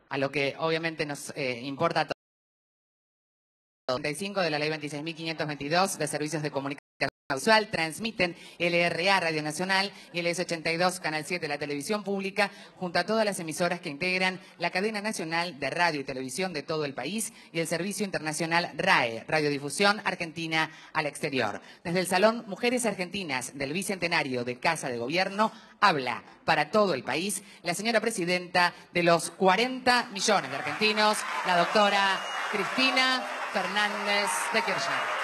a lo que obviamente nos importa a todos. 35 de la Ley 26.522 de Servicios de Comunicación Audiovisual transmiten LRA Radio Nacional y LS82 Canal 7 de la Televisión Pública junto a todas las emisoras que integran la cadena nacional de radio y televisión de todo el país y el servicio internacional RAE, Radiodifusión Argentina al Exterior. Desde el Salón Mujeres Argentinas del Bicentenario de Casa de Gobierno habla para todo el país la señora presidenta de los 40 millones de argentinos, la doctora Cristina Fernández de Kirchner.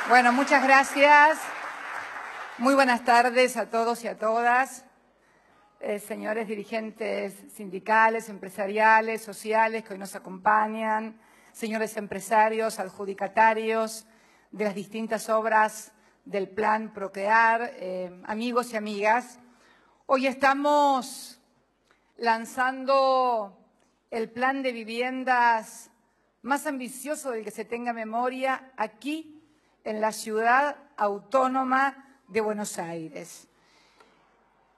Bueno, muchas gracias. Muy buenas tardes a todos y a todas. Señores dirigentes sindicales, empresariales, sociales que hoy nos acompañan, señores empresarios, adjudicatarios de las distintas obras del Plan Procrear, amigos y amigas. Hoy estamos lanzando el plan de viviendas más ambicioso del que se tenga memoria aquí en la ciudad autónoma de Buenos Aires.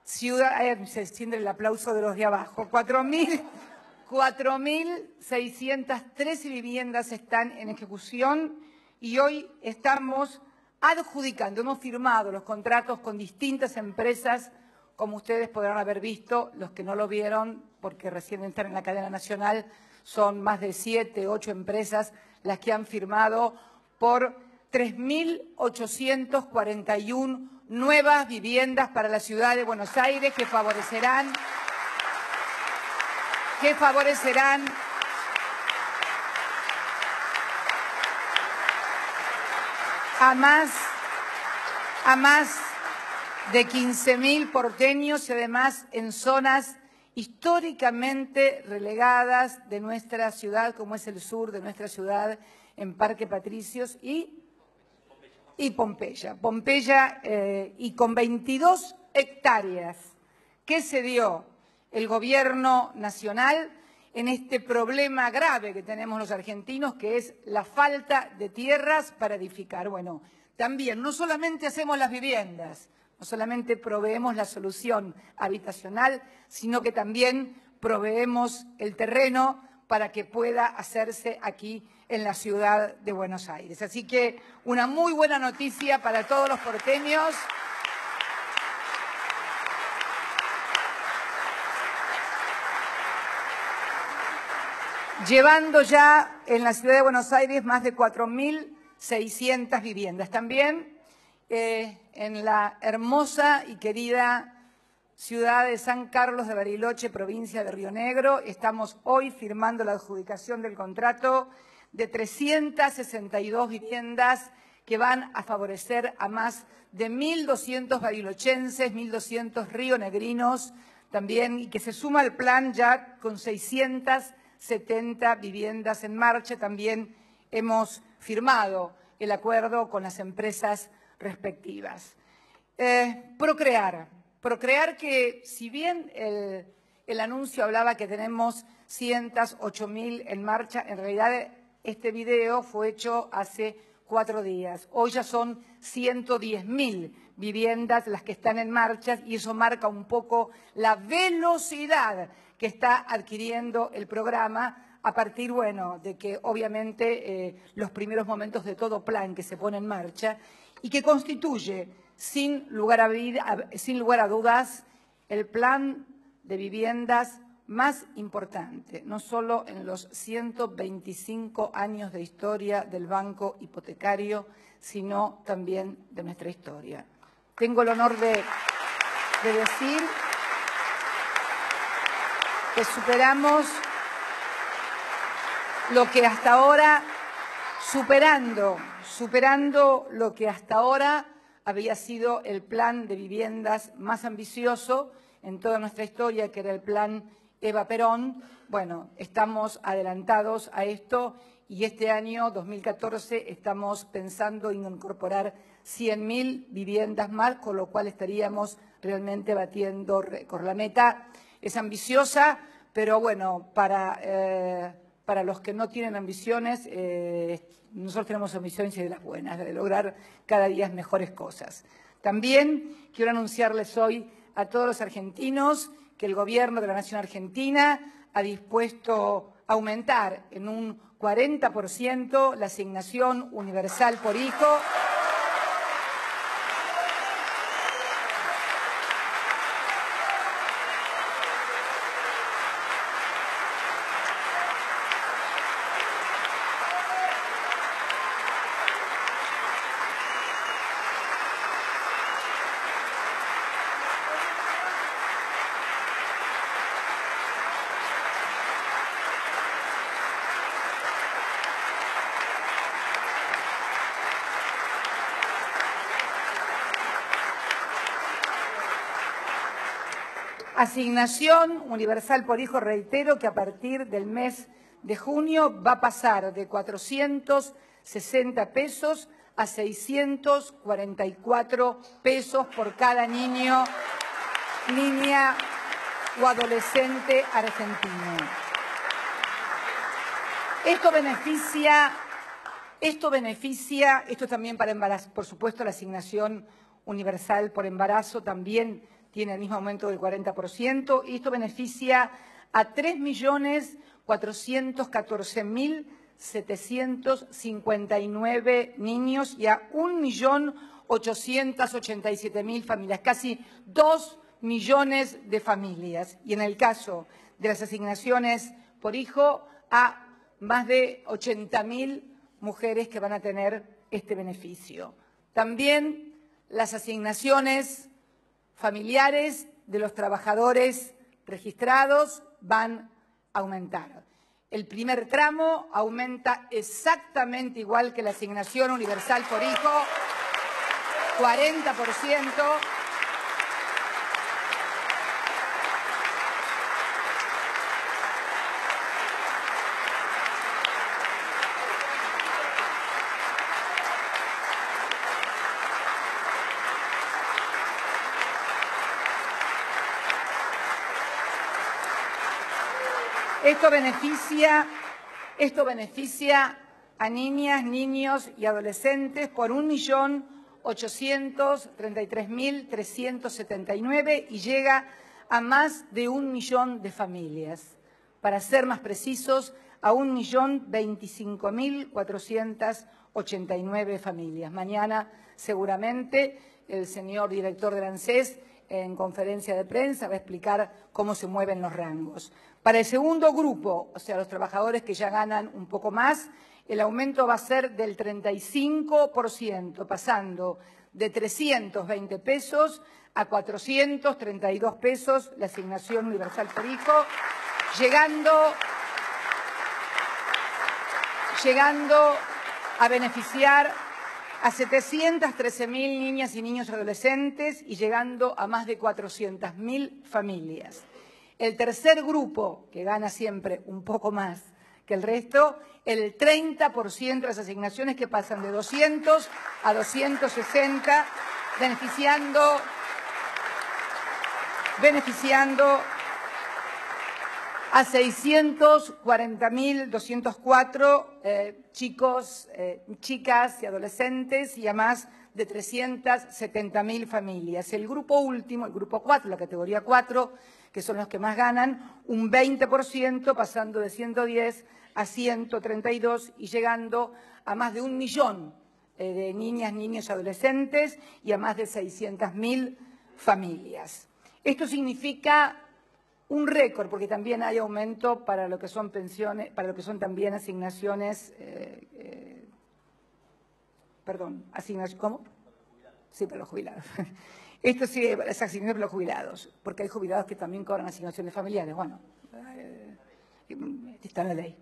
Se extiende el aplauso de los de abajo. 4.613 viviendas están en ejecución y hoy estamos adjudicando, hemos firmado los contratos con distintas empresas, como ustedes podrán haber visto, los que no lo vieron, porque recién están en la cadena nacional, son más de 7, 8 empresas las que han firmado por 3.841 nuevas viviendas para la ciudad de Buenos Aires que favorecerán a más de 15.000 porteños y además en zonas históricamente relegadas de nuestra ciudad, como es el sur de nuestra ciudad, en Parque Patricios y Pompeya. Y con 22 hectáreas que se dio el gobierno nacional en este problema grave que tenemos los argentinos, que es la falta de tierras para edificar. Bueno, también no solamente hacemos las viviendas, no solamente proveemos la solución habitacional, sino que también proveemos el terreno para que pueda hacerse aquí en la ciudad de Buenos Aires. Así que una muy buena noticia para todos los porteños. Llevando ya en la ciudad de Buenos Aires más de 4.600 viviendas. También en la hermosa y querida ciudad de San Carlos de Bariloche, provincia de Río Negro, estamos hoy firmando la adjudicación del contrato de 362 viviendas que van a favorecer a más de 1.200 barilochenses, 1.200 rionegrinos también, y que se suma al plan ya con 670 viviendas en marcha. También hemos firmado el acuerdo con las empresas respectivas. Procrear que, si bien el anuncio hablaba que tenemos 108.000 en marcha, en realidad este video fue hecho hace 4 días. Hoy ya son 110.000 viviendas las que están en marcha y eso marca un poco la velocidad que está adquiriendo el programa a partir, bueno, de que obviamente los primeros momentos de todo plan que se pone en marcha y que constituye, sin lugar a dudas, el plan de viviendas más importante, no solo en los 125 años de historia del Banco Hipotecario, sino también de nuestra historia. Tengo el honor de decir que superando lo que hasta ahora había sido el plan de viviendas más ambicioso en toda nuestra historia, que era el plan Eva Perón. Bueno, estamos adelantados a esto y este año, 2014, estamos pensando en incorporar 100.000 viviendas más, con lo cual estaríamos realmente batiendo récord. La meta es ambiciosa, pero bueno, para para los que no tienen ambiciones, nosotros tenemos ambiciones y de las buenas, de lograr cada día mejores cosas. También quiero anunciarles hoy a todos los argentinos que el Gobierno de la Nación Argentina ha dispuesto a aumentar en un 40% la asignación universal por hijo. Asignación universal por hijo, reitero que a partir del mes de junio va a pasar de 460 pesos a 644 pesos por cada niño, niña o adolescente argentino. Esto también para embarazo, por supuesto, la asignación universal por embarazo también tiene el mismo aumento del 40%, y esto beneficia a 3.414.759 niños y a 1.887.000 familias, casi 2 millones de familias. Y en el caso de las asignaciones por hijo, a más de 80.000 mujeres que van a tener este beneficio. También las asignaciones familiares de los trabajadores registrados van a aumentar. El primer tramo aumenta exactamente igual que la asignación universal por hijo, 40%. Esto beneficia a niñas, niños y adolescentes por 1.833.379 y llega a más de 1 millón de familias. Para ser más precisos, a 1.025.489 familias. Mañana, seguramente, el señor director del ANSES, en conferencia de prensa, va a explicar cómo se mueven los rangos. Para el segundo grupo, o sea, los trabajadores que ya ganan un poco más, el aumento va a ser del 35%, pasando de 320 pesos a 432 pesos la asignación universal por hijo, llegando a beneficiar a 713.000 niñas y niños adolescentes y llegando a más de 400.000 familias. El tercer grupo, que gana siempre un poco más que el resto, el 30% de las asignaciones que pasan de 200 a 260, beneficiando a 640.204 chicos, chicas y adolescentes y a más de 370.000 familias. El grupo último, el grupo 4, la categoría 4, que son los que más ganan, un 20%, pasando de 110 a 132 y llegando a más de 1 millón de niñas, niños y adolescentes y a más de 600.000 familias. Esto significa un récord, porque también hay aumento para lo que son pensiones, para lo que son también asignaciones, ¿cómo? Sí, para los jubilados. Esto sí es asignación para los jubilados, porque hay jubilados que también cobran asignaciones familiares. Bueno, está en la ley.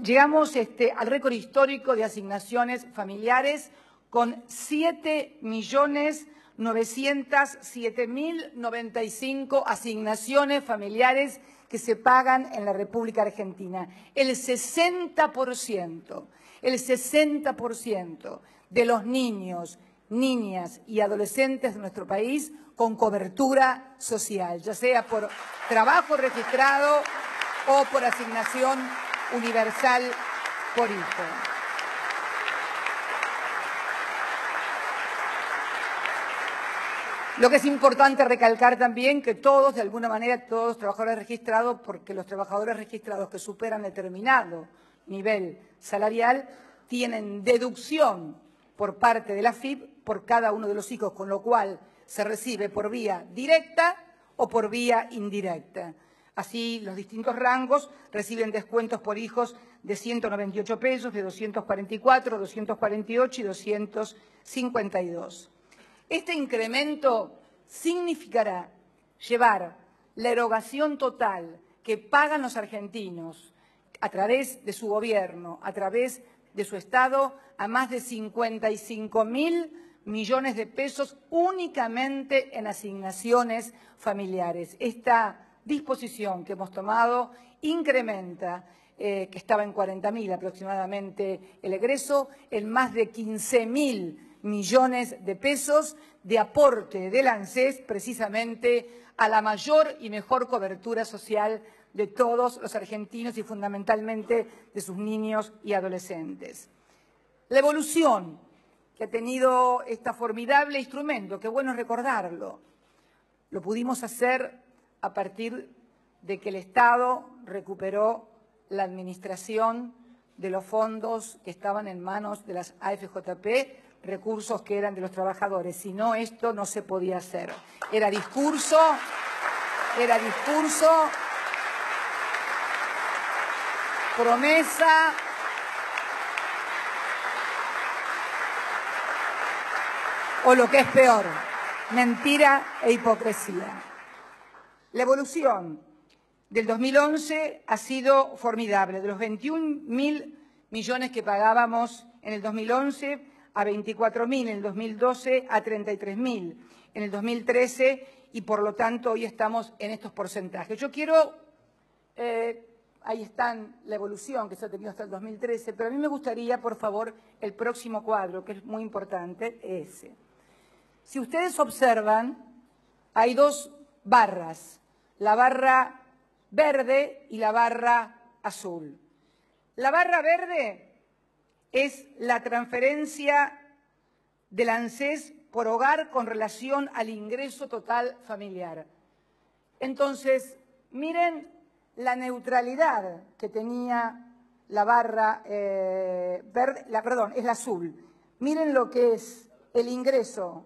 Llegamos al récord histórico de asignaciones familiares con 7.907.095 asignaciones familiares que se pagan en la República Argentina. El 60% de los niños, niñas y adolescentes de nuestro país con cobertura social, ya sea por trabajo registrado o por asignación universal por hijo. Lo que es importante recalcar también que todos, de alguna manera, todos los trabajadores registrados, porque los trabajadores registrados que superan determinado nivel salarial tienen deducción por parte de la AFIP por cada uno de los hijos, con lo cual se recibe por vía directa o por vía indirecta. Así, los distintos rangos reciben descuentos por hijos de 198 pesos, de 244, 248 y 252. Este incremento significará llevar la erogación total que pagan los argentinos a través de su gobierno, a través de su Estado, a más de 55.000 millones de pesos únicamente en asignaciones familiares. Esta disposición que hemos tomado incrementa, que estaba en 40.000 aproximadamente el egreso, en más de 15.000 millones de pesos de aporte del ANSES precisamente a la mayor y mejor cobertura social de todos los argentinos y fundamentalmente de sus niños y adolescentes. La evolución que ha tenido este formidable instrumento, qué bueno recordarlo, lo pudimos hacer a partir de que el Estado recuperó la administración de los fondos que estaban en manos de las AFJP, recursos que eran de los trabajadores. Si no, esto no se podía hacer. Era discurso, promesa, o lo que es peor, mentira e hipocresía. La evolución del 2011 ha sido formidable. De los 21.000 millones que pagábamos en el 2011 a 24.000, en el 2012 a 33.000, en el 2013 y por lo tanto hoy estamos en estos porcentajes. Yo quiero, ahí están la evolución que se ha tenido hasta el 2013, pero a mí me gustaría, por favor, el próximo cuadro, que es muy importante, ese. Si ustedes observan, hay dos barras, la barra verde y la barra azul. La barra verde es la transferencia del ANSES por hogar con relación al ingreso total familiar. Entonces, miren la neutralidad que tenía la barra verde, perdón, es la azul. Miren lo que es el ingreso,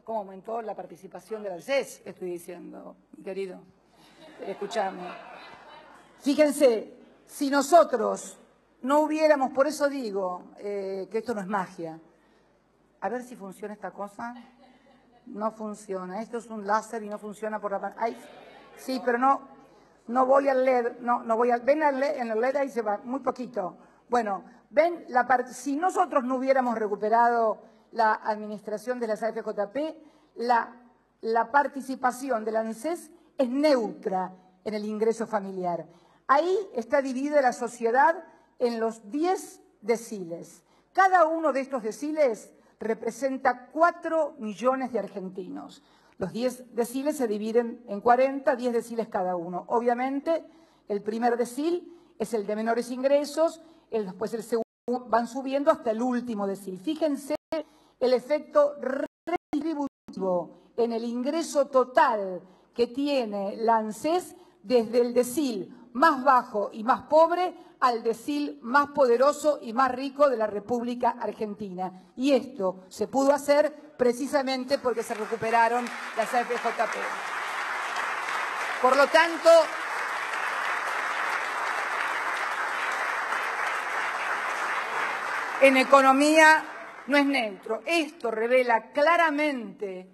cómo aumentó la participación del ANSES, estoy diciendo, mi querido, escuchame. Fíjense, si nosotros no hubiéramos, por eso digo que esto no es magia. A ver si funciona esta cosa. No funciona. Esto es un láser y no funciona por la pantalla. Sí, pero no voy al LED. No voy al. Ven al LED, en el LED ahí se va, muy poquito. Bueno, ven, si nosotros no hubiéramos recuperado la administración de las AFJP, la participación del ANSES es neutra en el ingreso familiar. Ahí está dividida la sociedad en los 10 deciles. Cada uno de estos deciles representa 4 millones de argentinos. Los 10 deciles se dividen en 40, 10 deciles cada uno. Obviamente, el primer decil es el de menores ingresos, después el segundo van subiendo hasta el último decil. Fíjense el efecto redistributivo en el ingreso total que tiene la ANSES desde el decil más bajo y más pobre al decil más poderoso y más rico de la República Argentina. Y esto se pudo hacer precisamente porque se recuperaron las AFJP. Por lo tanto, en economía no es neutro. Esto revela claramente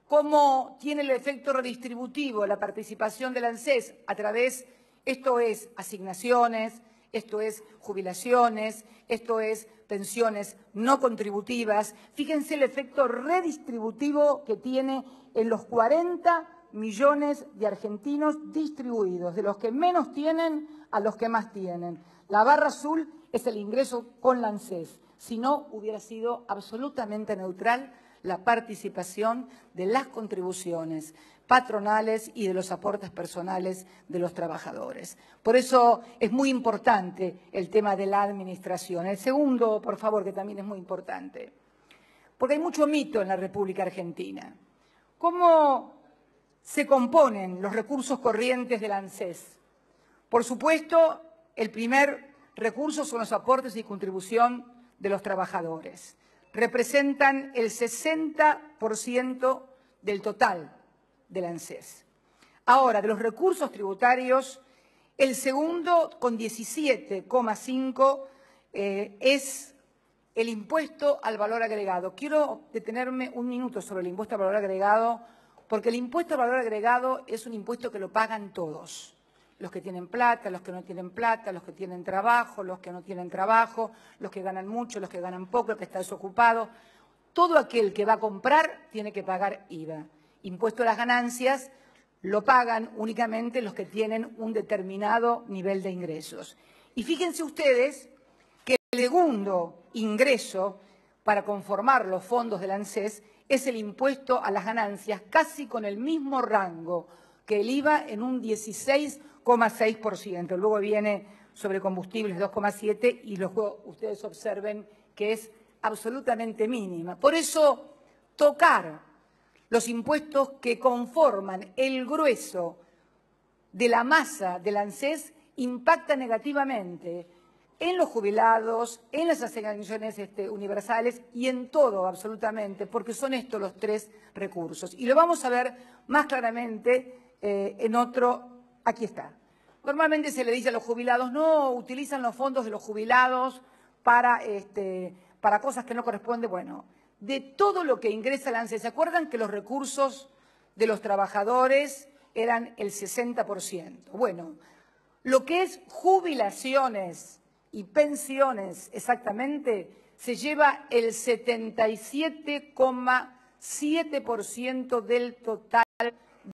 cómo tiene el efecto redistributivo la participación del ANSES a través, esto es asignaciones, esto es jubilaciones, esto es pensiones no contributivas. Fíjense el efecto redistributivo que tiene en los 40 millones de argentinos distribuidos, de los que menos tienen a los que más tienen. La barra azul es el ingreso con la ANSES. Si no, hubiera sido absolutamente neutral la participación de las contribuciones. patronales y de los aportes personales de los trabajadores. Por eso es muy importante el tema de la administración. El segundo, por favor, que también es muy importante, porque hay mucho mito en la República Argentina. ¿Cómo se componen los recursos corrientes del ANSES? Por supuesto, el primer recurso son los aportes y contribución de los trabajadores. Representan el 60% del total del ANSES. Ahora, de los recursos tributarios, el segundo, con 17,5, es el impuesto al valor agregado. Quiero detenerme un minuto sobre el impuesto al valor agregado, porque el impuesto al valor agregado es un impuesto que lo pagan todos. Los que tienen plata, los que no tienen plata, los que tienen trabajo, los que no tienen trabajo, los que ganan mucho, los que ganan poco, el que está desocupado. Todo aquel que va a comprar tiene que pagar IVA. Impuesto a las ganancias lo pagan únicamente los que tienen un determinado nivel de ingresos. Y fíjense ustedes que el segundo ingreso para conformar los fondos del ANSES es el impuesto a las ganancias, casi con el mismo rango que el IVA en un 16,6%. Luego viene sobre combustibles 2,7% y luego ustedes observen que es absolutamente mínima. Por eso, tocar los impuestos que conforman el grueso de la masa del ANSES impacta negativamente en los jubilados, en las asignaciones universales y en todo absolutamente, porque son estos los tres recursos. Y lo vamos a ver más claramente en otro, aquí está. Normalmente se le dice a los jubilados, no, utilizan los fondos de los jubilados para cosas que no corresponden. Bueno, de todo lo que ingresa el ANSES, ¿se acuerdan que los recursos de los trabajadores eran el 60%? Bueno, lo que es jubilaciones y pensiones exactamente se lleva el 77,7% del total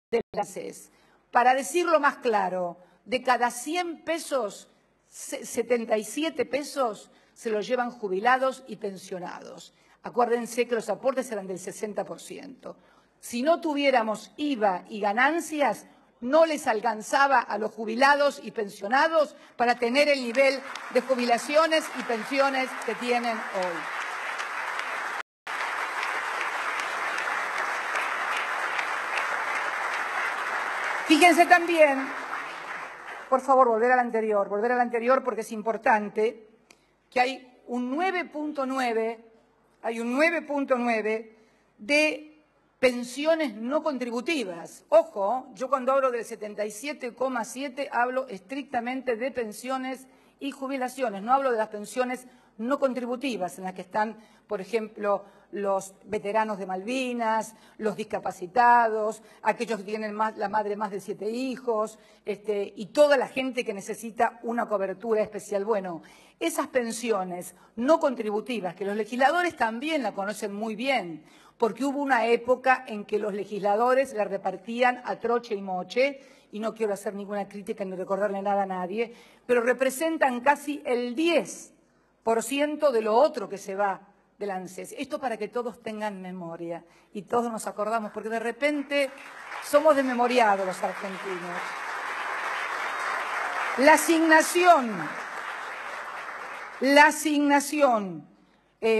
del ANSES. Para decirlo más claro, de cada 100 pesos, 77 pesos se los llevan jubilados y pensionados. Acuérdense que los aportes eran del 60%. Si no tuviéramos IVA y ganancias, no les alcanzaba a los jubilados y pensionados para tener el nivel de jubilaciones y pensiones que tienen hoy. Fíjense también, por favor, volver al anterior porque es importante, que hay un 9,9 de pensiones no contributivas. Ojo, yo cuando hablo del 77,7 hablo estrictamente de pensiones y jubilaciones, no hablo de las pensiones no contributivas, en las que están, por ejemplo, los veteranos de Malvinas, los discapacitados, aquellos que tienen la madre más de 7 hijos, y toda la gente que necesita una cobertura especial. Bueno, esas pensiones no contributivas, que los legisladores también la conocen muy bien, porque hubo una época en que los legisladores la repartían a troche y moche, y no quiero hacer ninguna crítica ni recordarle nada a nadie, pero representan casi el 10% de lo otro que se va del ANSES. Esto para que todos tengan memoria y todos nos acordamos, porque de repente somos desmemoriados los argentinos. La asignación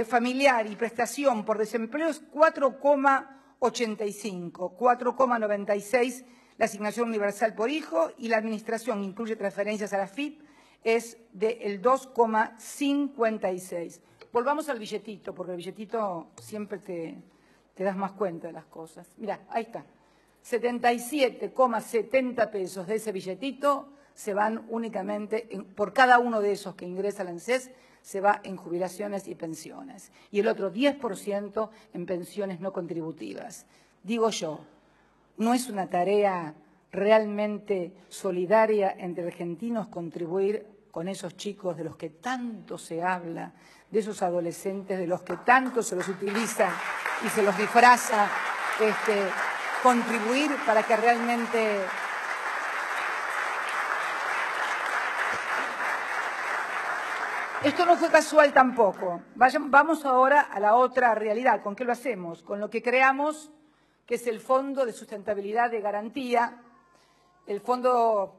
familiar y prestación por desempleo es 4,85, 4,96 la asignación universal por hijo, y la administración incluye transferencias a la FIP, es del 2,56. Volvamos al billetito, porque el billetito siempre te das más cuenta de las cosas. Mirá, ahí está. 77,70 pesos de ese billetito se van únicamente, por cada uno de esos que ingresa al ANSES, se va en jubilaciones y pensiones. Y el otro 10% en pensiones no contributivas. Digo yo, ¿no es una tarea realmente solidaria entre argentinos contribuir con esos chicos de los que tanto se habla, de esos adolescentes de los que tanto se los utiliza y se los disfraza, contribuir para que realmente esto no fue casual tampoco. Vamos ahora a la otra realidad. ¿Con qué lo hacemos? Con lo que creamos que es el Fondo de Sustentabilidad de Garantía, el fondo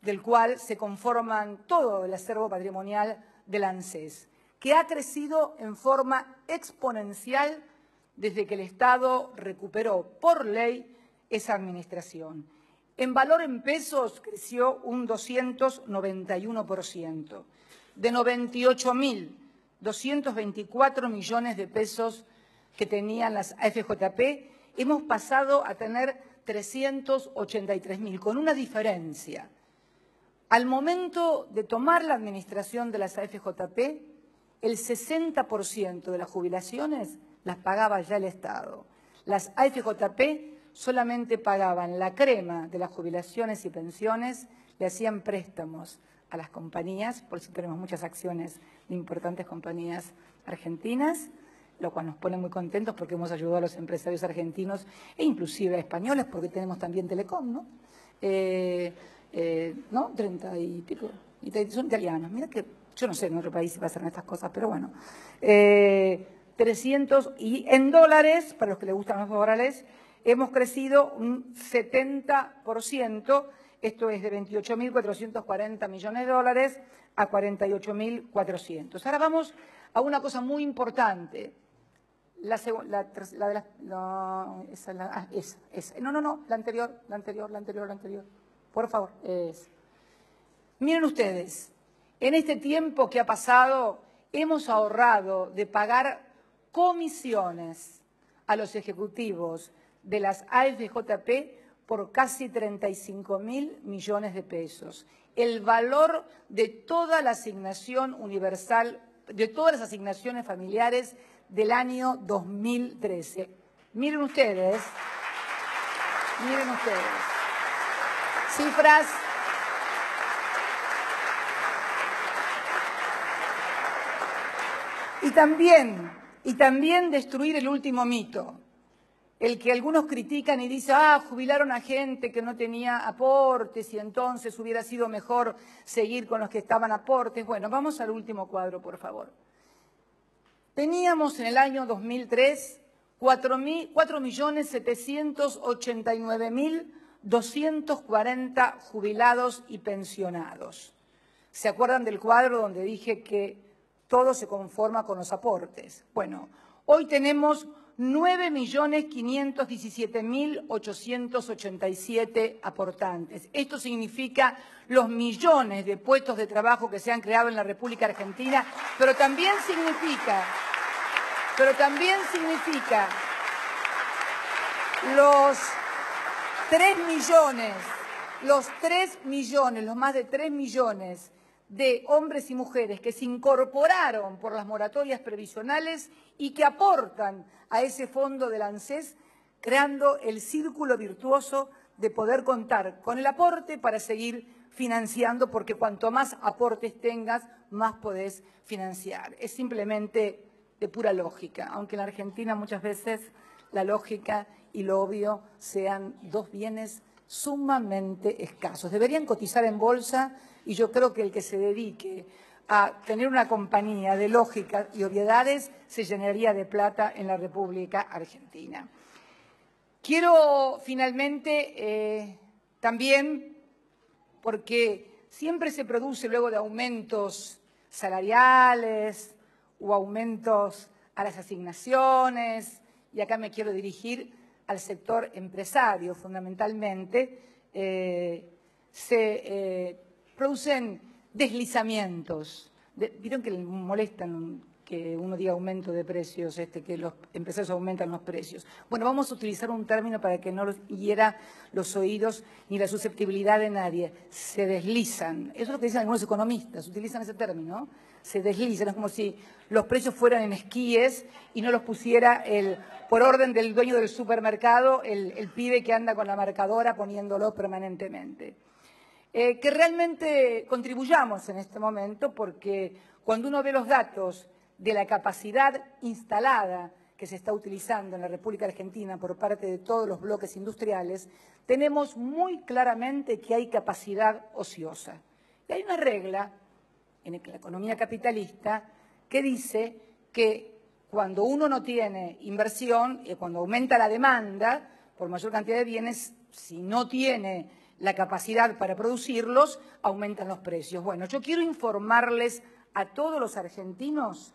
del cual se conforman todo el acervo patrimonial del ANSES, que ha crecido en forma exponencial desde que el Estado recuperó por ley esa administración. En valor en pesos creció un 291%, de 98.224 millones de pesos que tenían las AFJP, hemos pasado a tener 383.000, con una diferencia. Al momento de tomar la administración de las AFJP, el 60% de las jubilaciones las pagaba ya el Estado. Las AFJP solamente pagaban la crema de las jubilaciones y pensiones, le hacían préstamos a las compañías, por eso tenemos muchas acciones de importantes compañías argentinas, lo cual nos pone muy contentos porque hemos ayudado a los empresarios argentinos e inclusive a españoles, porque tenemos también Telecom, ¿no? ¿No? 30 y pico, son italianos. Mira que yo no sé en otro país si pasan estas cosas, pero bueno. 300, y en dólares, para los que les gustan los dólares, hemos crecido un 70%, esto es de 28.440 millones de dólares a 48.400. Ahora vamos a una cosa muy importante. La anterior. Por favor. Miren ustedes, en este tiempo que ha pasado, hemos ahorrado de pagar comisiones a los ejecutivos de las AFJP por casi 35.000 millones de pesos. El valor de toda la asignación universal, de todas las asignaciones familiares del año 2013. Miren ustedes. Cifras y también destruir el último mito, el que algunos critican y dicen, jubilaron a gente que no tenía aportes y entonces hubiera sido mejor seguir con los que estaban aportes. Bueno, vamos al último cuadro, por favor. Teníamos en el año 2003 4.789.240 jubilados y pensionados. ¿Se acuerdan del cuadro donde dije que todo se conforma con los aportes? Bueno, hoy tenemos 9.517.887 aportantes. Esto significa los millones de puestos de trabajo que se han creado en la República Argentina, pero también significa los más de 3 millones de hombres y mujeres que se incorporaron por las moratorias previsionales y que aportan a ese fondo del ANSES, creando el círculo virtuoso de poder contar con el aporte para seguir financiando, porque cuanto más aportes tengas, más podés financiar. Es simplemente de pura lógica, aunque en la Argentina muchas veces la lógica y lo obvio sean dos bienes sumamente escasos. Deberían cotizar en bolsa y yo creo que el que se dedique a tener una compañía de lógica y obviedades se llenaría de plata en la República Argentina. Quiero finalmente también, porque siempre se produce luego de aumentos salariales o aumentos a las asignaciones, y acá me quiero dirigir al sector empresario fundamentalmente, se producen deslizamientos. ¿Vieron que les molestan que uno diga aumento de precios, que los empresarios aumentan los precios? Bueno, vamos a utilizar un término para que no hiera los oídos ni la susceptibilidad de nadie. Se deslizan. Eso es lo que dicen algunos economistas, utilizan ese término. Se deslizan, es como si los precios fueran en esquíes y no los pusiera por orden del dueño del supermercado, el pibe que anda con la marcadora poniéndolo permanentemente. Que realmente contribuyamos en este momento, porque cuando uno ve los datos de la capacidad instalada que se está utilizando en la República Argentina por parte de todos los bloques industriales, tenemos muy claramente que hay capacidad ociosa. Y hay una regla en la economía capitalista que dice que cuando uno no tiene inversión y cuando aumenta la demanda, por mayor cantidad de bienes, si no tiene la capacidad para producirlos, aumentan los precios. Bueno, yo quiero informarles a todos los argentinos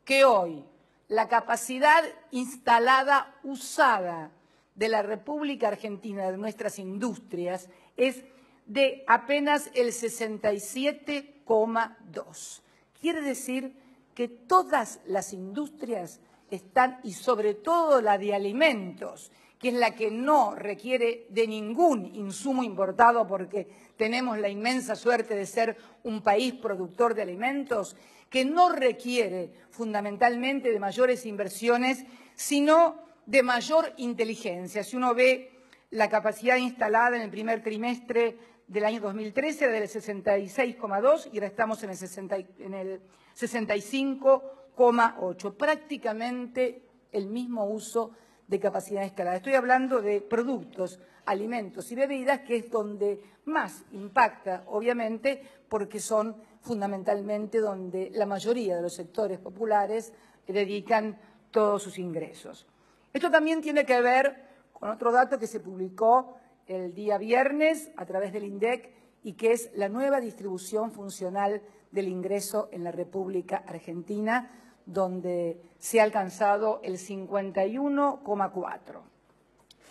que hoy la capacidad instalada, usada de la República Argentina, de nuestras industrias, es de apenas el 67,2. Quiere decir que todas las industrias están, y sobre todo la de alimentos, que es la que no requiere de ningún insumo importado porque tenemos la inmensa suerte de ser un país productor de alimentos, que no requiere fundamentalmente de mayores inversiones, sino de mayor inteligencia. Si uno ve la capacidad instalada en el primer trimestre del año 2013 era del 66,2 y ahora estamos en el 65,8, prácticamente el mismo uso de capacidad instalada. Estoy hablando de productos, alimentos y bebidas, que es donde más impacta, obviamente, porque son fundamentalmente donde la mayoría de los sectores populares dedican todos sus ingresos. Esto también tiene que ver con otro dato que se publicó el día viernes a través del INDEC y que es la nueva distribución funcional del ingreso en la República Argentina, donde se ha alcanzado el 51,4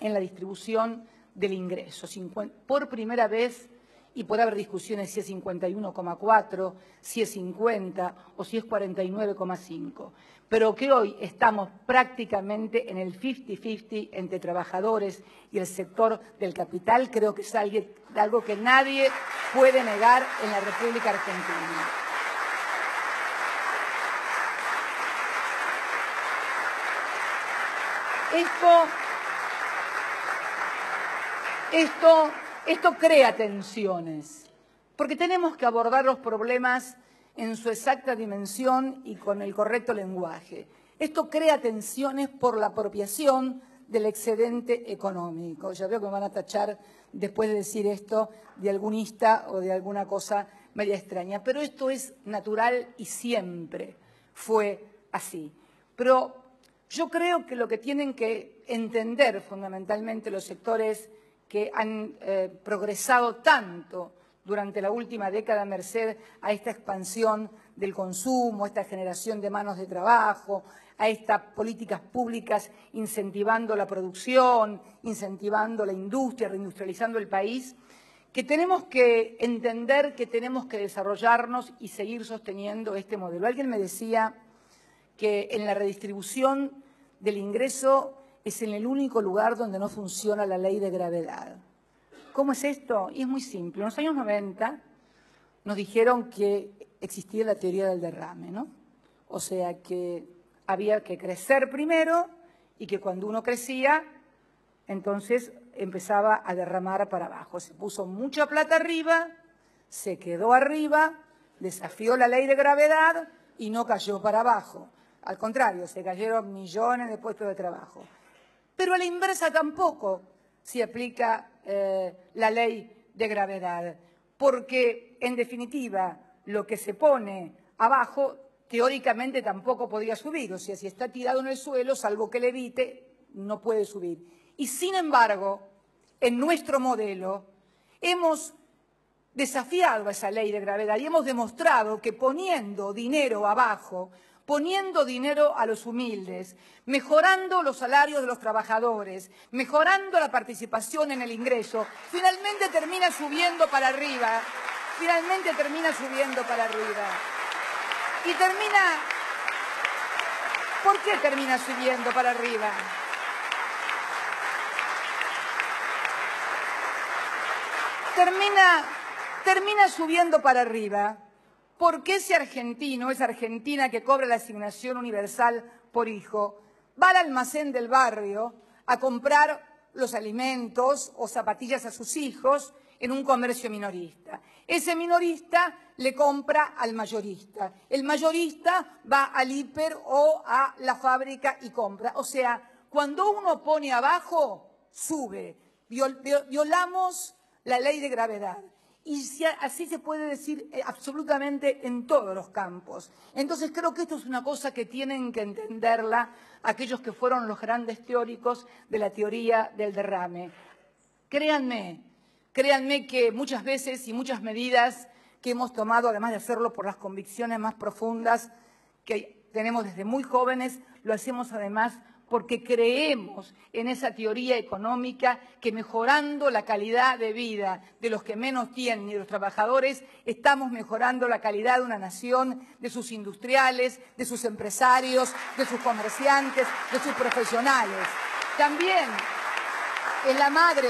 en la distribución del ingreso. Por primera vez, y puede haber discusiones si es 51,4, si es 50 o si es 49,5, pero que hoy estamos prácticamente en el 50-50 entre trabajadores y el sector del capital, creo que es algo que nadie puede negar en la República Argentina. Esto crea tensiones, porque tenemos que abordar los problemas en su exacta dimensión y con el correcto lenguaje. Esto crea tensiones por la apropiación del excedente económico. Ya veo que me van a tachar, después de decir esto, de algunista o de alguna cosa media extraña, pero esto es natural y siempre fue así. Pero yo creo que lo que tienen que entender fundamentalmente los sectores que han progresado tanto durante la última década merced a esta expansión del consumo, a esta generación de manos de trabajo, a estas políticas públicas incentivando la producción, incentivando la industria, reindustrializando el país, que tenemos que entender que tenemos que desarrollarnos y seguir sosteniendo este modelo. Alguien me decía que en la redistribución del ingreso es en el único lugar donde no funciona la ley de gravedad. ¿Cómo es esto? Y es muy simple. En los años 90 nos dijeron que existía la teoría del derrame, ¿no? O sea, que había que crecer primero y que cuando uno crecía, entonces empezaba a derramar para abajo. Se puso mucha plata arriba, se quedó arriba, desafió la ley de gravedad y no cayó para abajo. Al contrario, se cayeron millones de puestos de trabajo. Pero a la inversa tampoco se aplica la ley de gravedad, porque en definitiva lo que se pone abajo teóricamente tampoco podría subir, o sea, si está tirado en el suelo, salvo que levite, no puede subir. Y sin embargo, en nuestro modelo hemos desafiado a esa ley de gravedad y hemos demostrado que poniendo dinero abajo, poniendo dinero a los humildes, mejorando los salarios de los trabajadores, mejorando la participación en el ingreso, finalmente termina subiendo para arriba, Y termina... ¿Por qué termina subiendo para arriba? Termina subiendo para arriba porque ese argentino, esa argentina que cobra la asignación universal por hijo, va al almacén del barrio a comprar los alimentos o zapatillas a sus hijos en un comercio minorista. Ese minorista le compra al mayorista. El mayorista va al hiper o a la fábrica y compra. O sea, cuando uno pone abajo, sube. Violamos la ley de gravedad. Y así se puede decir absolutamente en todos los campos. Entonces creo que esto es una cosa que tienen que entenderla aquellos que fueron los grandes teóricos de la teoría del derrame. Créanme que muchas veces y muchas medidas que hemos tomado, además de hacerlo por las convicciones más profundas que tenemos desde muy jóvenes, lo hacemos además porque creemos en esa teoría económica que mejorando la calidad de vida de los que menos tienen y de los trabajadores, estamos mejorando la calidad de una nación, de sus industriales, de sus empresarios, de sus comerciantes, de sus profesionales. También es la madre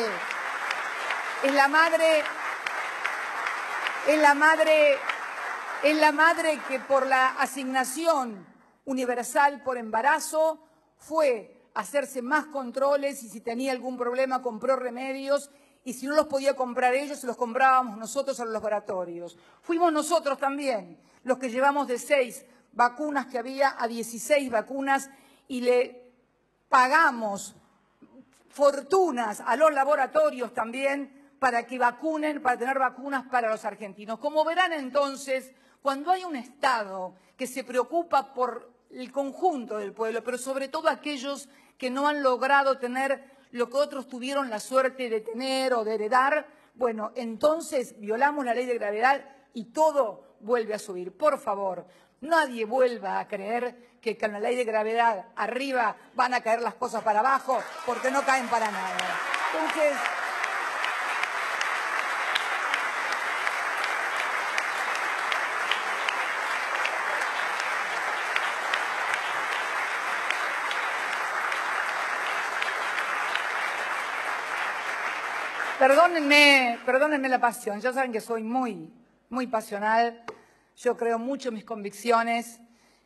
que por la asignación universal por embarazo fue hacerse más controles y si tenía algún problema compró remedios y si no los podía comprar ellos, se los comprábamos nosotros a los laboratorios. Fuimos nosotros también los que llevamos de 6 vacunas que había a 16 vacunas y le pagamos fortunas a los laboratorios también para que vacunen, para tener vacunas para los argentinos. Como verán entonces, cuando hay un Estado que se preocupa por el conjunto del pueblo, pero sobre todo aquellos que no han logrado tener lo que otros tuvieron la suerte de tener o de heredar, bueno, entonces violamos la ley de gravedad y todo vuelve a subir. Por favor, nadie vuelva a creer que con la ley de gravedad arriba van a caer las cosas para abajo, porque no caen para nada. Entonces, perdónenme la pasión. Ya saben que soy muy pasional. Yo creo mucho en mis convicciones.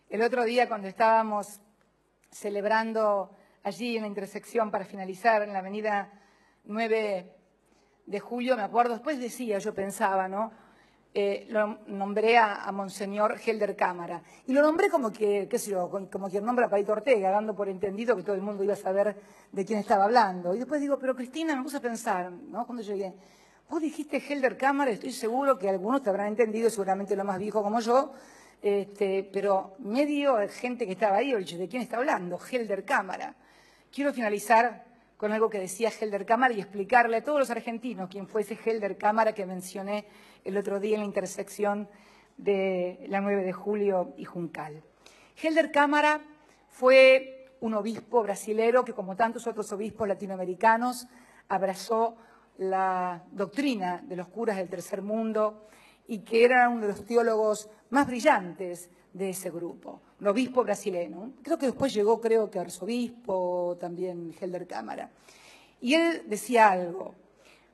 El otro día cuando estábamos celebrando allí en la intersección para finalizar en la avenida 9 de Julio, me acuerdo, después decía, yo pensaba, ¿no? Lo nombré a Monseñor Helder Cámara. Y lo nombré como que, qué sé yo, como quien nombra a Palito Ortega, dando por entendido que todo el mundo iba a saber de quién estaba hablando. Y después digo, pero Cristina, me puse a pensar, ¿no? Cuando llegué, vos dijiste Helder Cámara, estoy seguro que algunos te habrán entendido, seguramente lo más viejo como yo, pero medio de gente que estaba ahí, oye, ¿de quién está hablando? Helder Cámara. Quiero finalizar con algo que decía Helder Cámara y explicarle a todos los argentinos quién fue ese Helder Cámara que mencioné el otro día en la intersección de la 9 de Julio y Juncal. Helder Cámara fue un obispo brasilero que, como tantos otros obispos latinoamericanos, abrazó la doctrina de los curas del tercer mundo y que era uno de los teólogos más brillantes de ese grupo, un obispo brasileño. Creo que después llegó, arzobispo, también Helder Cámara. Y él decía algo,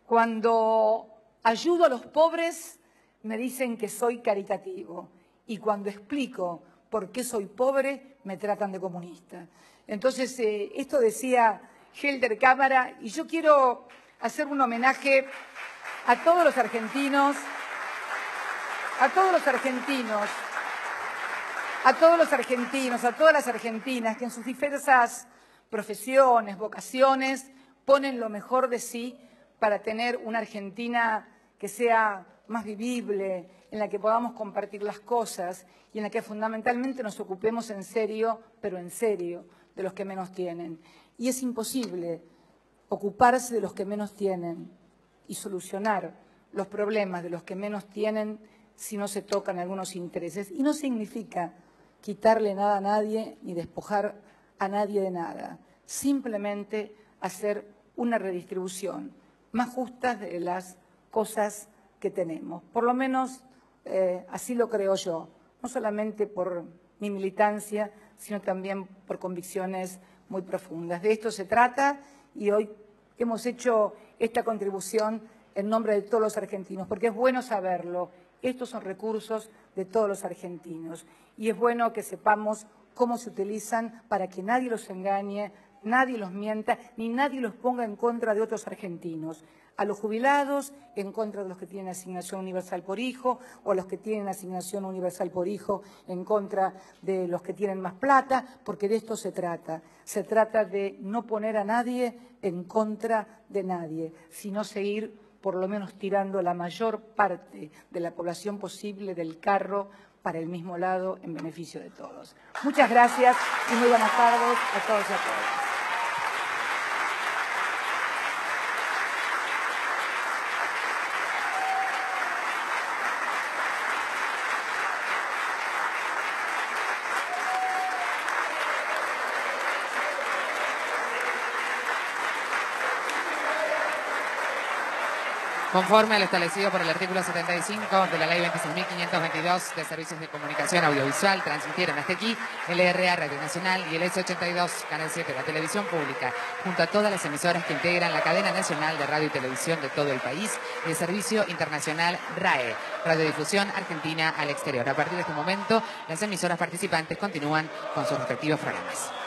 cuando ayudo a los pobres me dicen que soy caritativo y cuando explico por qué soy pobre me tratan de comunista. Entonces, esto decía Helder Cámara y yo quiero hacer un homenaje a todos los argentinos, a todas las argentinas que en sus diversas profesiones, vocaciones, ponen lo mejor de sí para tener una Argentina que sea más vivible, en la que podamos compartir las cosas y en la que fundamentalmente nos ocupemos en serio, pero en serio, de los que menos tienen. Y es imposible ocuparse de los que menos tienen y solucionar los problemas de los que menos tienen si no se tocan algunos intereses. Y no significa quitarle nada a nadie ni despojar a nadie de nada. Simplemente hacer una redistribución más justa de las cosas que tenemos. Por lo menos así lo creo yo, no solamente por mi militancia, sino también por convicciones muy profundas. De esto se trata y hoy hemos hecho esta contribución en nombre de todos los argentinos, porque es bueno saberlo. Estos son recursos de todos los argentinos y es bueno que sepamos cómo se utilizan para que nadie los engañe, nadie los mienta, ni nadie los ponga en contra de otros argentinos. A los jubilados, en contra de los que tienen asignación universal por hijo, o a los que tienen asignación universal por hijo, en contra de los que tienen más plata, porque de esto se trata. Se trata de no poner a nadie en contra de nadie, sino seguir por lo menos tirando la mayor parte de la población posible del carro para el mismo lado en beneficio de todos. Muchas gracias y muy buenas tardes a todos y a todas. Conforme a lo establecido por el artículo 75 de la Ley 26.522 de Servicios de Comunicación Audiovisual, transmitieron hasta aquí LRA Radio Nacional y el S82, Canal 7 de la Televisión Pública, junto a todas las emisoras que integran la cadena nacional de radio y televisión de todo el país y el Servicio Internacional RAE, Radiodifusión Argentina al Exterior. A partir de este momento, las emisoras participantes continúan con sus respectivos programas.